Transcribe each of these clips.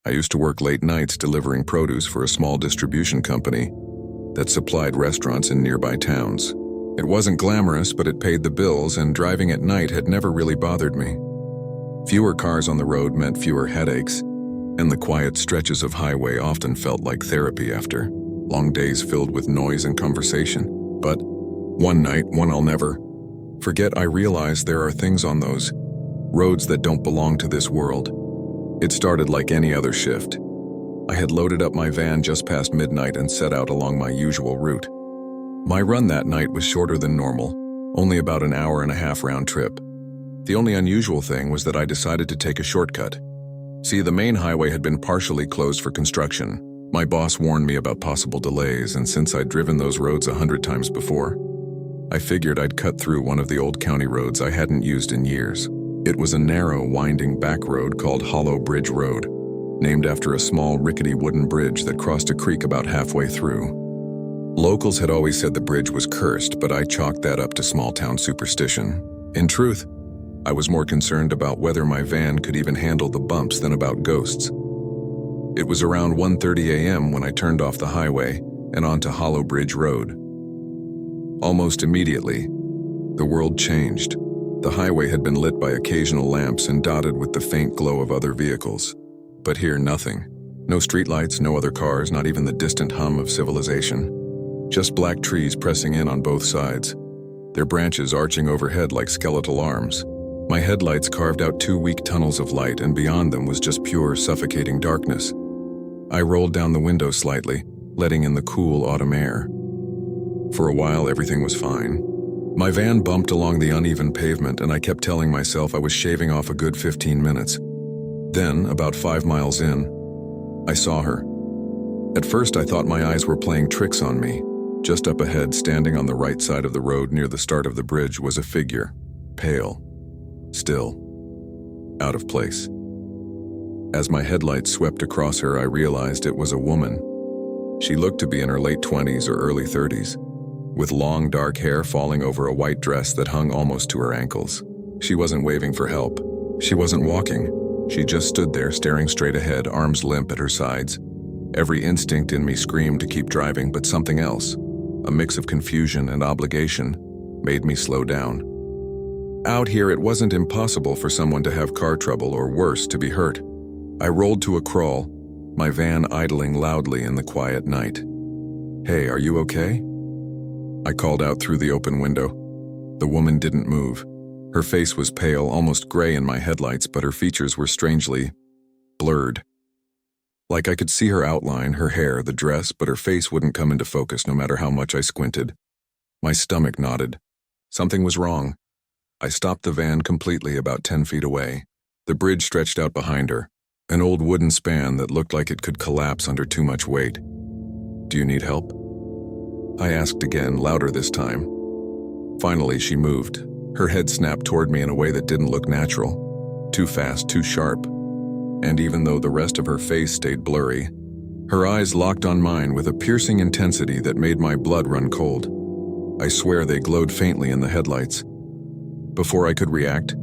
I used to work late nights delivering produce for a small distribution company that supplied restaurants in nearby towns. It wasn't glamorous, but it paid the bills, and driving at night had never really bothered me. Fewer cars on the road meant fewer headaches, and the quiet stretches of highway often felt like therapy after long days filled with noise and conversation. But one night, one I'll never forget, I realized there are things on those roads that don't belong to this world. It started like any other shift. I had loaded up my van just past midnight and set out along my usual route. My run that night was shorter than normal, only about an hour and a half round trip. The only unusual thing was that I decided to take a shortcut. See, the main highway had been partially closed for construction. My boss warned me about possible delays, and since I'd driven those roads 100 times before, I figured I'd cut through one of the old county roads I hadn't used in years. It was a narrow, winding back road called Hollow Bridge Road, named after a small, rickety wooden bridge that crossed a creek about halfway through. Locals had always said the bridge was cursed, but I chalked that up to small-town superstition. In truth, I was more concerned about whether my van could even handle the bumps than about ghosts. It was around 1:30 a.m. when I turned off the highway and onto Hollow Bridge Road. Almost immediately, the world changed. The highway had been lit by occasional lamps and dotted with the faint glow of other vehicles. But here, nothing. No streetlights, no other cars, not even the distant hum of civilization. Just black trees pressing in on both sides, their branches arching overhead like skeletal arms. My headlights carved out 2 weak tunnels of light, and beyond them was just pure, suffocating darkness. I rolled down the window slightly, letting in the cool autumn air. For a while, everything was fine. My van bumped along the uneven pavement, and I kept telling myself I was shaving off a good 15 minutes. Then, about 5 miles in, I saw her. At first, I thought my eyes were playing tricks on me. Just up ahead, standing on the right side of the road near the start of the bridge, was a figure, pale, still, out of place. As my headlights swept across her, I realized it was a woman. She looked to be in her late 20s or early 30s, with long dark hair falling over a white dress that hung almost to her ankles. She wasn't waving for help. She wasn't walking. She just stood there, staring straight ahead, arms limp at her sides. Every instinct in me screamed to keep driving, but something else, a mix of confusion and obligation, made me slow down. Out here, it wasn't impossible for someone to have car trouble or worse, to be hurt. I rolled to a crawl, my van idling loudly in the quiet night. "Hey, are you okay?" I called out through the open window. The woman didn't move. Her face was pale, almost gray in my headlights, but her features were strangely blurred. Like I could see her outline, her hair, the dress, but her face wouldn't come into focus no matter how much I squinted. My stomach knotted. Something was wrong. I stopped the van completely about 10 feet away. The bridge stretched out behind her, an old wooden span that looked like it could collapse under too much weight. "Do you need help?" I asked again, louder this time. Finally, she moved. Her head snapped toward me in a way that didn't look natural. Too fast, too sharp. And even though the rest of her face stayed blurry, her eyes locked on mine with a piercing intensity that made my blood run cold. I swear they glowed faintly in the headlights. Before I could react,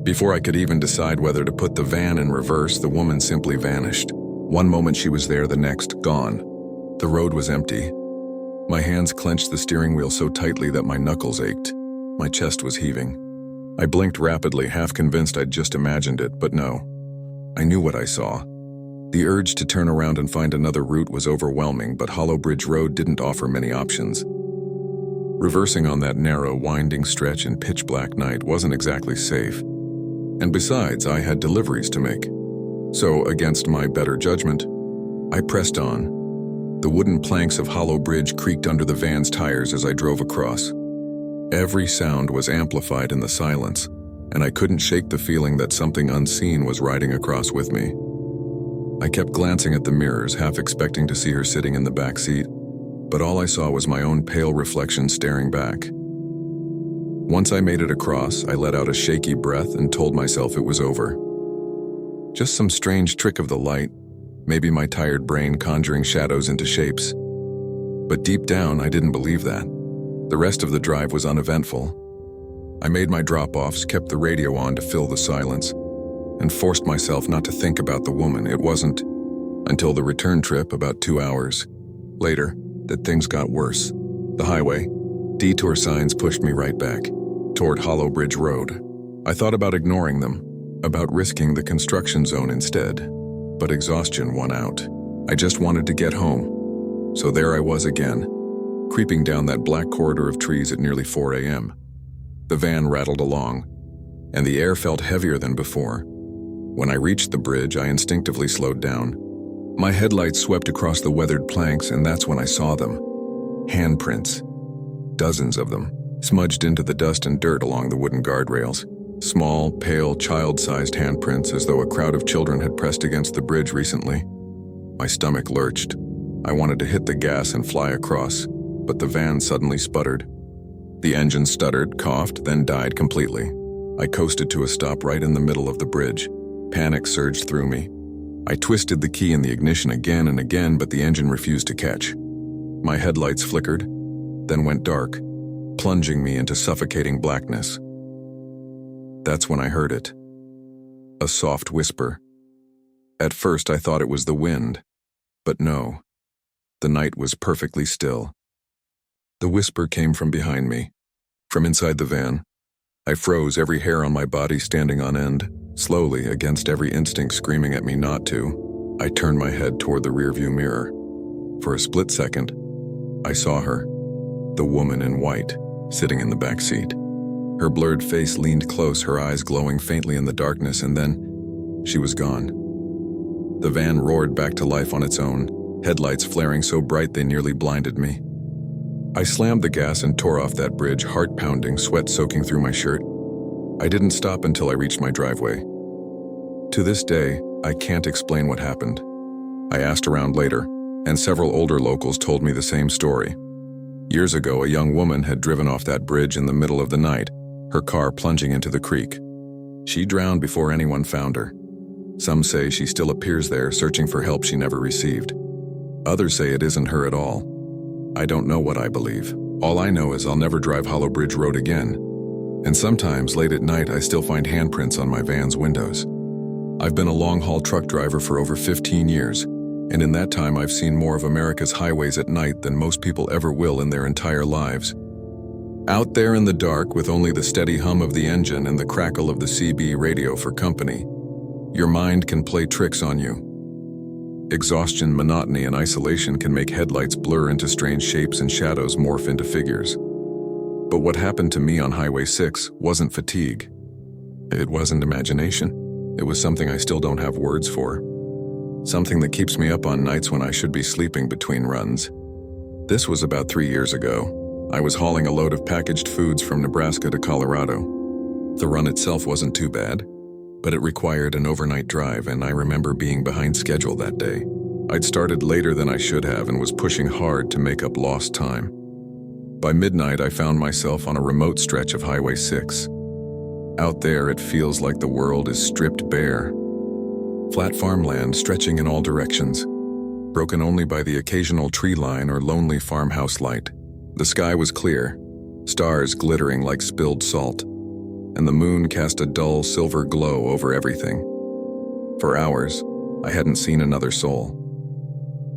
before I could even decide whether to put the van in reverse, the woman simply vanished. One moment she was there, the next, gone. The road was empty. My hands clenched the steering wheel so tightly that my knuckles ached. My chest was heaving. I blinked rapidly, half convinced I'd just imagined it, but no. I knew what I saw. The urge to turn around and find another route was overwhelming, but Hollow Bridge Road didn't offer many options. Reversing on that narrow, winding stretch in pitch-black night wasn't exactly safe. And besides, I had deliveries to make. So, against my better judgment, I pressed on. The wooden planks of Hollow Bridge creaked under the van's tires as I drove across. Every sound was amplified in the silence, and I couldn't shake the feeling that something unseen was riding across with me. I kept glancing at the mirrors, half expecting to see her sitting in the back seat, but all I saw was my own pale reflection staring back. Once I made it across, I let out a shaky breath and told myself it was over. Just some strange trick of the light, maybe my tired brain conjuring shadows into shapes. But deep down, I didn't believe that. The rest of the drive was uneventful. I made my drop-offs, kept the radio on to fill the silence, and forced myself not to think about the woman. It wasn't until the return trip about 2 hours later that things got worse. The highway, detour signs pushed me right back, toward Hollow Bridge Road. I thought about ignoring them, about risking the construction zone instead, but exhaustion won out. I just wanted to get home. So there I was again, creeping down that black corridor of trees at nearly 4 a.m. The van rattled along, and the air felt heavier than before. When I reached the bridge, I instinctively slowed down. My headlights swept across the weathered planks, and that's when I saw them. Handprints. Dozens of them, smudged into the dust and dirt along the wooden guardrails. Small, pale, child-sized handprints, as though a crowd of children had pressed against the bridge recently. My stomach lurched. I wanted to hit the gas and fly across, but the van suddenly sputtered. The engine stuttered, coughed, then died completely. I coasted to a stop right in the middle of the bridge. Panic surged through me. I twisted the key in the ignition again and again, but the engine refused to catch. My headlights flickered, then went dark, plunging me into suffocating blackness. That's when I heard it. A soft whisper. At first I thought it was the wind, but no. The night was perfectly still. The whisper came from behind me, from inside the van. I froze, every hair on my body standing on end, slowly, against every instinct screaming at me not to. I turned my head toward the rearview mirror. For a split second, I saw her, the woman in white, sitting in the back seat. Her blurred face leaned close, her eyes glowing faintly in the darkness, and then she was gone. The van roared back to life on its own, headlights flaring so bright they nearly blinded me. I slammed the gas and tore off that bridge, heart pounding, sweat soaking through my shirt. I didn't stop until I reached my driveway. To this day, I can't explain what happened. I asked around later, and several older locals told me the same story. Years ago, a young woman had driven off that bridge in the middle of the night, her car plunging into the creek. She drowned before anyone found her. Some say she still appears there, searching for help she never received. Others say it isn't her at all. I don't know what I believe. All I know is I'll never drive Hollow Bridge Road again. And sometimes, late at night, I still find handprints on my van's windows. I've been a long-haul truck driver for over 15 years, and in that time I've seen more of America's highways at night than most people ever will in their entire lives. Out there in the dark, with only the steady hum of the engine and the crackle of the CB radio for company, your mind can play tricks on you. Exhaustion, monotony, and isolation can make headlights blur into strange shapes and shadows morph into figures. But what happened to me on Highway 6 wasn't fatigue. It wasn't imagination. It was something I still don't have words for. Something that keeps me up on nights when I should be sleeping between runs. This was about 3 years ago. I was hauling a load of packaged foods from Nebraska to Colorado. The run itself wasn't too bad, but it required an overnight drive, and I remember being behind schedule that day. I'd started later than I should have and was pushing hard to make up lost time. By midnight, I found myself on a remote stretch of Highway 6. Out there, it feels like the world is stripped bare. Flat farmland stretching in all directions, broken only by the occasional tree line or lonely farmhouse light. The sky was clear, stars glittering like spilled salt, and the moon cast a dull silver glow over everything. For hours, I hadn't seen another soul.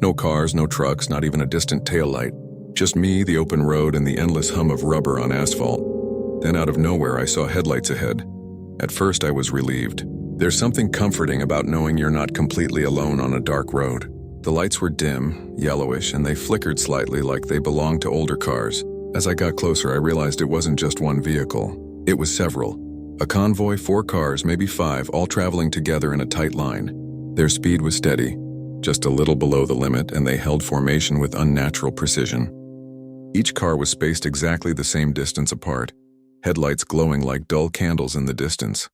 No cars, no trucks, not even a distant taillight. Just me, the open road, and the endless hum of rubber on asphalt. Then out of nowhere, I saw headlights ahead. At first, I was relieved. There's something comforting about knowing you're not completely alone on a dark road. The lights were dim, yellowish, and they flickered slightly like they belonged to older cars. As I got closer, I realized it wasn't just one vehicle. It was several. A convoy, 4 cars, maybe 5, all traveling together in a tight line. Their speed was steady, just a little below the limit, and they held formation with unnatural precision. Each car was spaced exactly the same distance apart, headlights glowing like dull candles in the distance.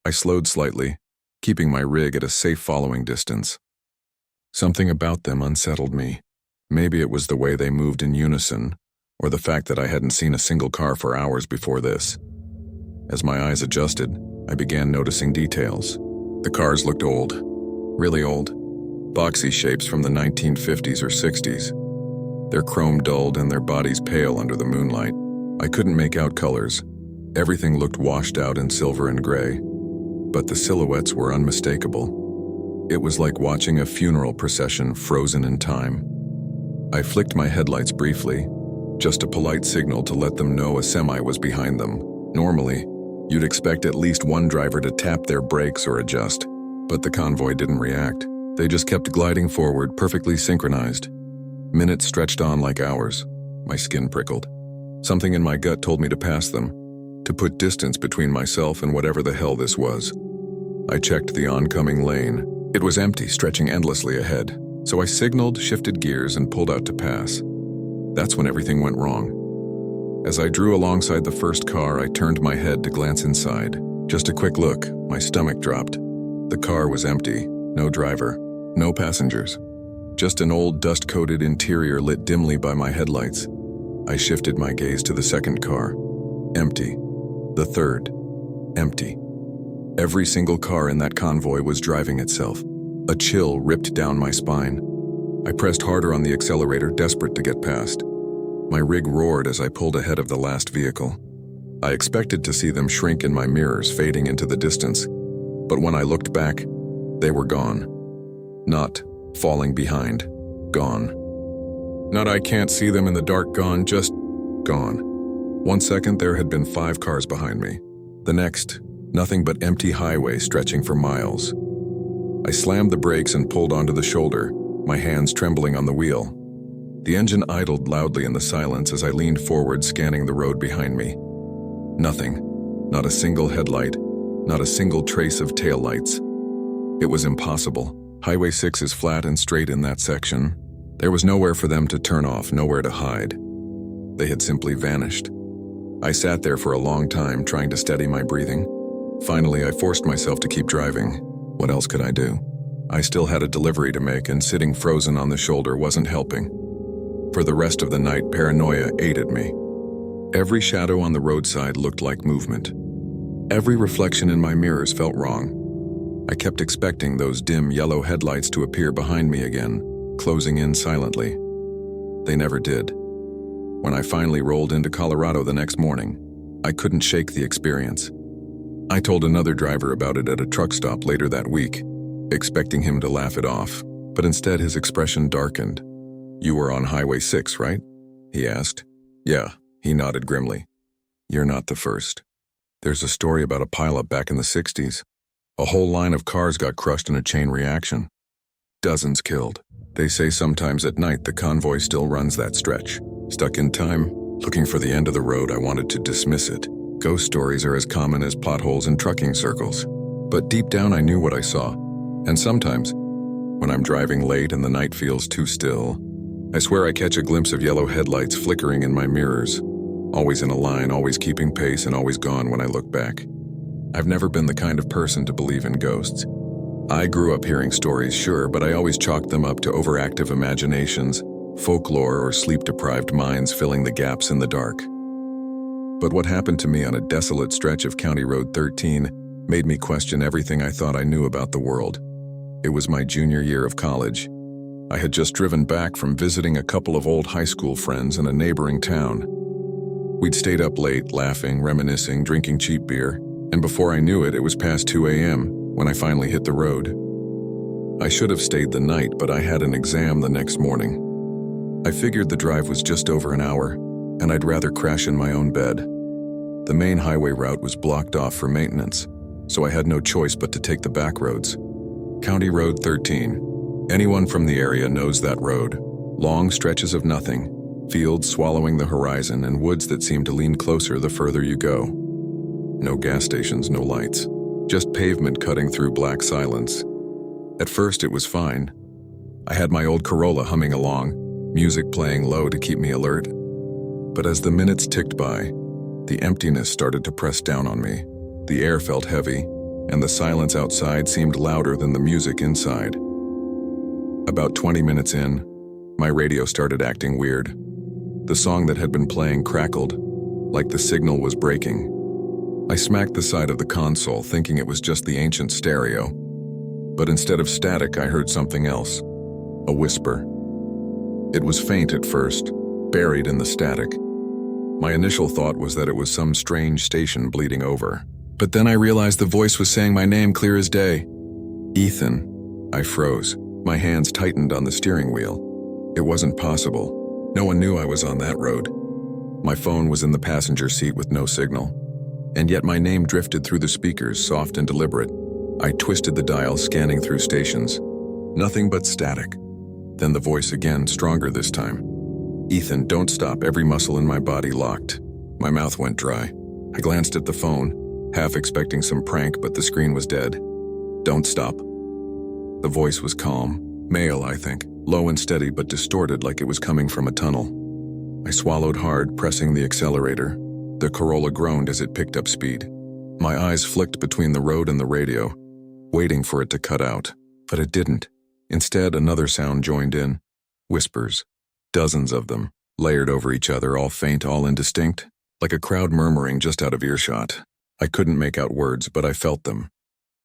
I slowed slightly, keeping my rig at a safe following distance. Something about them unsettled me. Maybe it was the way they moved in unison, or the fact that I hadn't seen a single car for hours before this. As my eyes adjusted, I began noticing details. The cars looked old, really old, boxy shapes from the 1950s or 60s. Their chrome dulled and their bodies pale under the moonlight. I couldn't make out colors. Everything looked washed out in silver and gray, but the silhouettes were unmistakable. It was like watching a funeral procession frozen in time. I flicked my headlights briefly, just a polite signal to let them know a semi was behind them. Normally, you'd expect at least one driver to tap their brakes or adjust, but the convoy didn't react. They just kept gliding forward, perfectly synchronized. Minutes stretched on like hours. My skin prickled. Something in my gut told me to pass them, to put distance between myself and whatever the hell this was. I checked the oncoming lane. It was empty, stretching endlessly ahead, so I signaled, shifted gears, and pulled out to pass. That's when everything went wrong. As I drew alongside the first car, I turned my head to glance inside. Just a quick look, my stomach dropped. The car was empty, no driver, no passengers. Just an old dust-coated interior lit dimly by my headlights. I shifted my gaze to the second car. Empty. The third. Empty. Every single car in that convoy was driving itself. A chill ripped down my spine. I pressed harder on the accelerator, desperate to get past. My rig roared as I pulled ahead of the last vehicle. I expected to see them shrink in my mirrors, fading into the distance. But when I looked back, they were gone. Not falling behind. Gone. Not I can't see them in the dark gone, just gone. 1 second there had been 5 cars behind me. The next, nothing but empty highway stretching for miles. I slammed the brakes and pulled onto the shoulder, my hands trembling on the wheel. The engine idled loudly in the silence as I leaned forward, scanning the road behind me. Nothing. Not a single headlight, not a single trace of taillights. It was impossible. Highway 6 is flat and straight in that section. There was nowhere for them to turn off, nowhere to hide. They had simply vanished. I sat there for a long time, trying to steady my breathing. Finally, I forced myself to keep driving. What else could I do? I still had a delivery to make, and sitting frozen on the shoulder wasn't helping. For the rest of the night, paranoia ate at me. Every shadow on the roadside looked like movement. Every reflection in my mirrors felt wrong. I kept expecting those dim yellow headlights to appear behind me again, closing in silently. They never did. When I finally rolled into Colorado the next morning, I couldn't shake the experience. I told another driver about it at a truck stop later that week, expecting him to laugh it off, but instead his expression darkened. "You were on Highway 6, right?" he asked. "Yeah," he nodded grimly. "You're not the first. There's a story about a pileup back in the 60s. A whole line of cars got crushed in a chain reaction. Dozens killed. They say sometimes at night the convoy still runs that stretch. Stuck in time, looking for the end of the road. I wanted to dismiss it. Ghost stories are as common as potholes in trucking circles. But deep down I knew what I saw. And sometimes, when I'm driving late and the night feels too still, I swear I catch a glimpse of yellow headlights flickering in my mirrors. Always in a line, always keeping pace, and always gone when I look back. I've never been the kind of person to believe in ghosts. I grew up hearing stories, sure, but I always chalked them up to overactive imaginations, folklore, or sleep-deprived minds filling the gaps in the dark. But what happened to me on a desolate stretch of County Road 13 made me question everything I thought I knew about the world. It was my junior year of college. I had just driven back from visiting a couple of old high school friends in a neighboring town. We'd stayed up late, laughing, reminiscing, drinking cheap beer, and before I knew it, it was past 2 a.m. when I finally hit the road. I should have stayed the night, but I had an exam the next morning. I figured the drive was just over an hour, and I'd rather crash in my own bed. The main highway route was blocked off for maintenance, so I had no choice but to take the back roads. County Road 13. Anyone from the area knows that road. Long stretches of nothing, fields swallowing the horizon, and woods that seem to lean closer the further you go. No gas stations, no lights. Just pavement cutting through black silence. At first it was fine. I had my old Corolla humming along, music playing low to keep me alert. But as the minutes ticked by, the emptiness started to press down on me. The air felt heavy, and the silence outside seemed louder than the music inside. About 20 minutes in, my radio started acting weird. The song that had been playing crackled, like the signal was breaking. I smacked the side of the console, thinking it was just the ancient stereo. But instead of static, I heard something else. A whisper. It was faint at first, buried in the static. My initial thought was that it was some strange station bleeding over. But then I realized the voice was saying my name clear as day. Ethan. I froze. My hands tightened on the steering wheel. It wasn't possible. No one knew I was on that road. My phone was in the passenger seat with no signal. And yet my name drifted through the speakers, soft and deliberate. I twisted the dial, scanning through stations. Nothing but static. Then the voice again, stronger this time. "Ethan, don't stop." Every muscle in my body locked. My mouth went dry. I glanced at the phone, half expecting some prank, but the screen was dead. "Don't stop." The voice was calm, male, I think, low and steady but distorted like it was coming from a tunnel. I swallowed hard, pressing the accelerator. The Corolla groaned as it picked up speed. My eyes flicked between the road and the radio, waiting for it to cut out, but it didn't. Instead, another sound joined in. Whispers. Dozens of them, layered over each other, all faint, all indistinct, like a crowd murmuring just out of earshot. I couldn't make out words, but I felt them.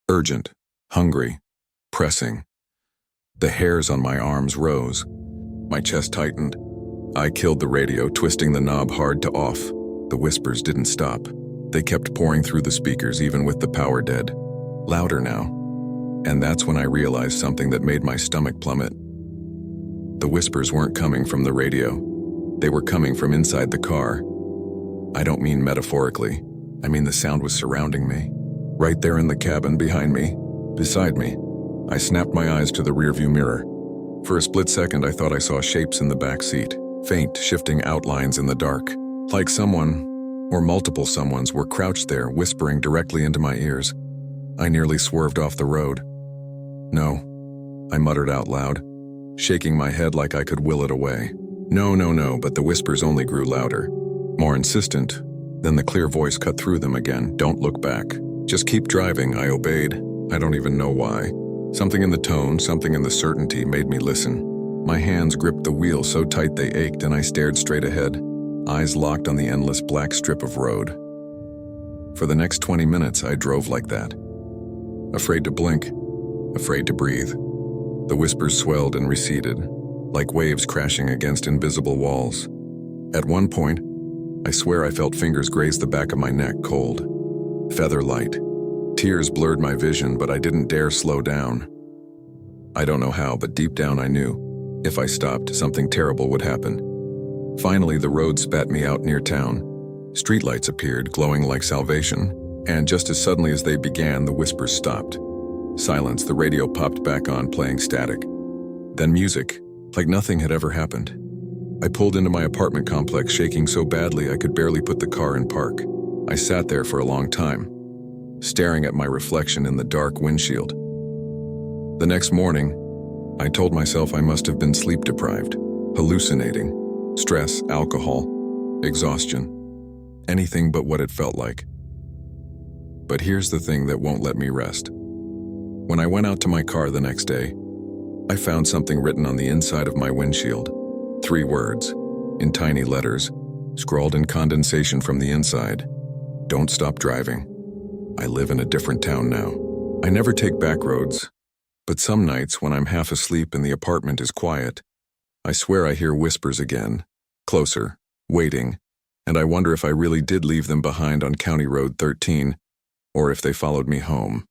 Urgent, hungry, pressing. The hairs on my arms rose. My chest tightened. I killed the radio, twisting the knob hard to off. The whispers didn't stop. They kept pouring through the speakers, even with the power dead. Louder now. And that's when I realized something that made my stomach plummet. The whispers weren't coming from the radio. They were coming from inside the car. I don't mean metaphorically. I mean the sound was surrounding me. Right there in the cabin, behind me, beside me. I snapped my eyes to the rearview mirror. For a split second, I thought I saw shapes in the back seat, faint, shifting outlines in the dark. Like someone, or multiple someones, were crouched there, whispering directly into my ears. I nearly swerved off the road. "No," I muttered out loud, shaking my head like I could will it away. No, but the whispers only grew louder, more insistent. Then the clear voice cut through them again. "Don't look back. Just keep driving." I obeyed. I don't even know why. Something in the tone, something in the certainty made me listen. My hands gripped the wheel so tight they ached, and I stared straight ahead, eyes locked on the endless black strip of road. For the next 20 minutes, I drove like that. Afraid to blink, afraid to breathe. The whispers swelled and receded, like waves crashing against invisible walls. At one point, I swear I felt fingers graze the back of my neck, cold, feather light. Tears blurred my vision, but I didn't dare slow down. I don't know how, but deep down I knew, if I stopped, something terrible would happen. Finally, the road spat me out near town. Streetlights appeared, glowing like salvation, and just as suddenly as they began, the whispers stopped. Silence. The radio popped back on, playing static. Then music, like nothing had ever happened. I pulled into my apartment complex, shaking so badly I could barely put the car in park. I sat there for a long time, staring at my reflection in the dark windshield. The next morning, I told myself I must have been sleep deprived, hallucinating, stress, alcohol, exhaustion, anything but what it felt like. But here's the thing that won't let me rest. When I went out to my car the next day, I found something written on the inside of my windshield. 3 words, in tiny letters, scrawled in condensation from the inside. "Don't stop driving. I live in a different town now." I never take back roads, but some nights when I'm half asleep and the apartment is quiet, I swear I hear whispers again, closer, waiting, and I wonder if I really did leave them behind on County Road 13, or if they followed me home.